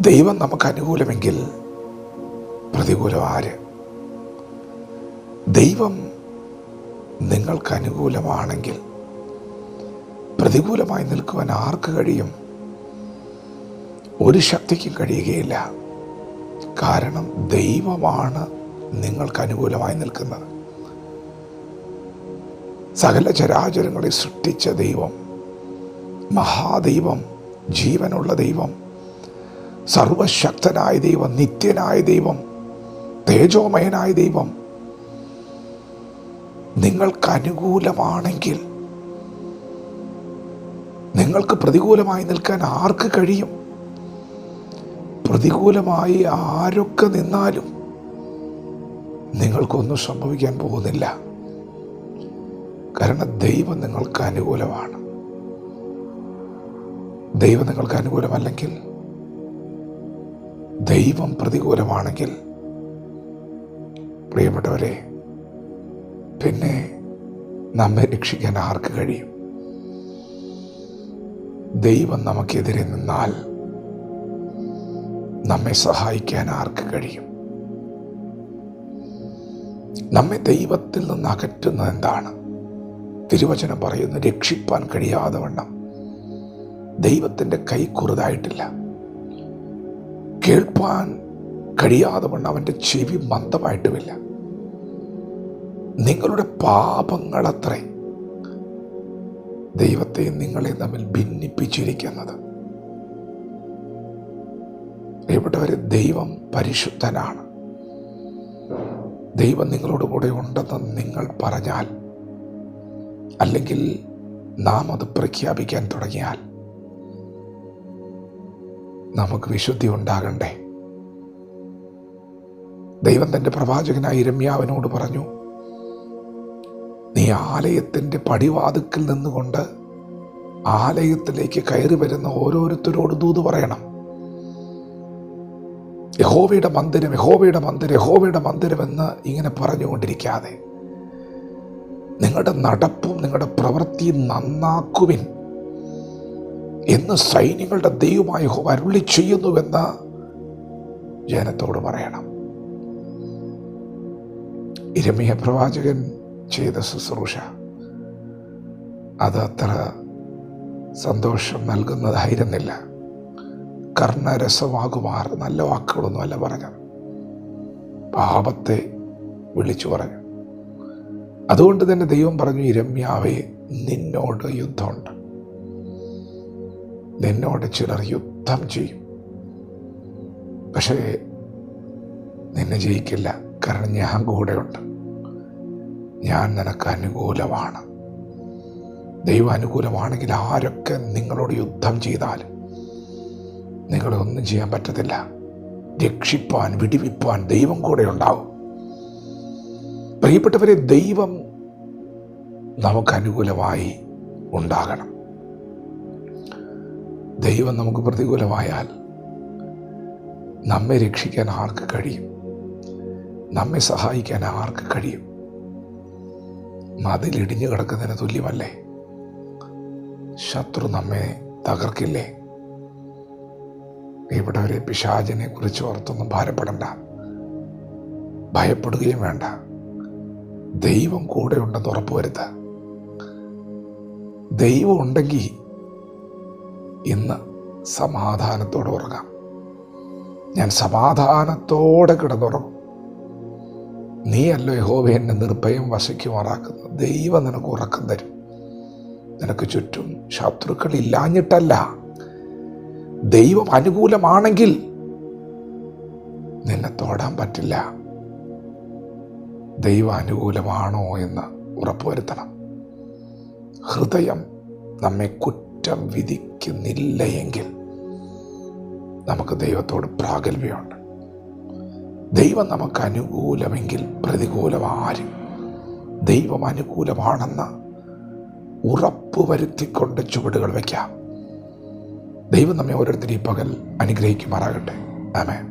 ദൈവം നമുക്ക് അനുകൂലമെങ്കിൽ പ്രതികൂലം ആര്? ദൈവം നിങ്ങൾക്ക് അനുകൂലമാണെങ്കിൽ പ്രതികൂലമായി നിൽക്കുവാൻ ആർക്ക് കഴിയും? ഒരു ശക്തിക്കും കഴിയുകയില്ല. കാരണം ദൈവമാണ് നിങ്ങൾക്ക് അനുകൂലമായി നിൽക്കുന്നത്. സകല ചരാചരങ്ങളെ സൃഷ്ടിച്ച ദൈവം, മഹാദൈവം, ജീവനുള്ള ദൈവം, സർവശക്തനായ ദൈവം, നിത്യനായ ദൈവം, തേജോമയനായ ദൈവം നിങ്ങൾക്ക് അനുകൂലമാണെങ്കിൽ നിങ്ങൾക്ക് പ്രതികൂലമായി നിൽക്കാൻ ആർക്ക് കഴിയും? പ്രതികൂലമായി ആരൊക്കെ നിന്നാലും നിങ്ങൾക്കൊന്നും സംഭവിക്കാൻ പോകുന്നില്ല. കാരണം ദൈവം നിങ്ങൾക്ക് അനുകൂലമാണ്. ദൈവം നിങ്ങൾക്ക് അനുകൂലമല്ലെങ്കിൽ, ദൈവം പ്രതികൂലമാണെങ്കിൽ, പ്രിയപ്പെട്ടവരെ, പിന്നെ നമ്മെ രക്ഷിക്കാൻ ആർക്ക് കഴിയും? ദൈവം നമുക്കെതിരെ നിന്നാൽ നമ്മെ സഹായിക്കാൻ ആർക്ക് കഴിയും? നമ്മെ ദൈവത്തിൽ നിന്ന് അകറ്റുന്നത് എന്താണ്? തിരുവചനം പറയുന്നു, രക്ഷിപ്പാൻ കഴിയാതെ വണ്ണം ദൈവത്തിൻ്റെ കൈ കുറുതായിട്ടില്ല, കേൾപ്പാൻ കഴിയാതെ വണ്ണം അവൻ്റെ ചെവി മന്ദമായിട്ടുമില്ല. നിങ്ങളുടെ പാപങ്ങളത്രേ ദൈവത്തെ നിങ്ങളെ തമ്മിൽ ഭിന്നിപ്പിച്ചിരിക്കുന്നത്. പ്രിയപ്പെട്ടവരെ, ദൈവം പരിശുദ്ധനാണ്. ദൈവം നിങ്ങളോട് കൂടെ ഉണ്ടെന്ന് നിങ്ങൾ പറഞ്ഞാൽ, അല്ലെങ്കിൽ നാം അത് പ്രഖ്യാപിക്കാൻ തുടങ്ങിയാൽ, നമുക്ക് വിശുദ്ധി ഉണ്ടാകണ്ടേ? ദൈവം തൻ്റെ പ്രവാചകനായ യിരെമ്യാവിനോട് പറഞ്ഞു, നീ ആലയത്തിൻ്റെ പടിവാതിൽക്കൽ നിന്നുകൊണ്ട് ആലയത്തിലേക്ക് കയറി വരുന്ന ഓരോരുത്തരോട് ദൂത് പറയണം. യഹോവയുടെ മന്ദിരം, യഹോവയുടെ മന്ദിരം, യഹോവയുടെ മന്ദിരം എന്ന് ഇങ്ങനെ പറഞ്ഞുകൊണ്ടിരിക്കാതെ നിങ്ങളുടെ നടപ്പും നിങ്ങളുടെ പ്രവൃത്തിയും നന്നാക്കുവിൻ എന്ന് സൈന്യങ്ങളുടെ ദൈവമായ യഹോവ അരുളി ചെയ്യുന്നുവെന്ന് ജനത്തോട് പറയണം. യിരെമ്യാ പ്രവാചകൻ ചെയ്ത ശുശ്രൂഷ അത് അത്ര സന്തോഷം നൽകുന്നതായിരുന്നില്ല. കർണരസമാകുമാർ നല്ല വാക്കുകളൊന്നും അല്ല പറഞ്ഞത്, പാപത്തെ വിളിച്ചു പറഞ്ഞു. അതുകൊണ്ട് തന്നെ ദൈവം പറഞ്ഞു, യിരെമ്യാവേ, നിന്നോട് യുദ്ധമുണ്ട്, നിന്നോട് ചിലർ യുദ്ധം ചെയ്യും, പക്ഷേ നിന്നെ ജയിക്കില്ല. കാരണം ഞാൻ കൂടെയുണ്ട്, ഞാൻ നിനക്ക് അനുകൂലമാണ്. ദൈവം അനുകൂലമാണെങ്കിൽ ആരൊക്കെ നിങ്ങളോട് യുദ്ധം ചെയ്താലും നിങ്ങളെ ഒന്നും ചെയ്യാൻ പറ്റത്തില്ല. രക്ഷിപ്പാൻ, വിടിവിപ്പാൻ ദൈവം കൂടെ ഉണ്ടാവും. പ്രിയപ്പെട്ടവരെ, ദൈവം നമുക്ക് അനുകൂലമായി ഉണ്ടാകണം. ദൈവം നമുക്ക് പ്രതികൂലമായാൽ നമ്മെ രക്ഷിക്കാൻ ആർക്ക് കഴിയും? നമ്മെ സഹായിക്കാൻ ആർക്ക് കഴിയും? മതിലിടിഞ്ഞു കിടക്കുന്നതിന് തുല്യമല്ലേ? ശത്രു നമ്മെ തകർക്കില്ലേ? ഇവിടവരെ പിശാചിനെ കുറിച്ച് ഓർത്തൊന്നും ഭാരപ്പെടണ്ട, ഭയപ്പെടുകയും വേണ്ട. ദൈവം കൂടെ ഉണ്ടെന്ന് ഉറപ്പുവരുത്തുക. ദൈവം ഉണ്ടെങ്കിൽ ഇന്ന് സമാധാനത്തോടെ ഉറങ്ങാം. ഞാൻ സമാധാനത്തോടെ കിടന്നുറങ്ങും. നീയല്ലോ യഹോവ എന്നെ നിർഭയം വസിക്കുമാറാക്കുന്നത്. ദൈവം നിനക്ക് ഉറക്കം തരും. നിനക്ക് ചുറ്റും ശത്രുക്കൾ ഇല്ലാഞ്ഞിട്ടല്ല, ദൈവം അനുകൂലമാണെങ്കിൽ നിന്നെ തൊടാൻ പറ്റില്ല. ദൈവം അനുകൂലമാണോ എന്ന് ഉറപ്പുവരുത്തണം. ഹൃദയം നമ്മെ കുറ്റം വിധിക്കുന്നില്ല എങ്കിൽ നമുക്ക് ദൈവത്തോട് പ്രാഗൽഭ്യമുണ്ട്. ദൈവം നമുക്ക് അനുകൂലമെങ്കിൽ പ്രതികൂലം ആരും? ദൈവം അനുകൂലമാണെന്ന് ഉറപ്പുവരുത്തിക്കൊണ്ട് ചുവടുകൾ വയ്ക്കാം. ദൈവം നമ്മെ ഓരോരുത്തരും ഈ പകൽ അനുഗ്രഹിക്കുമാറാകട്ടെ. ആമേൻ.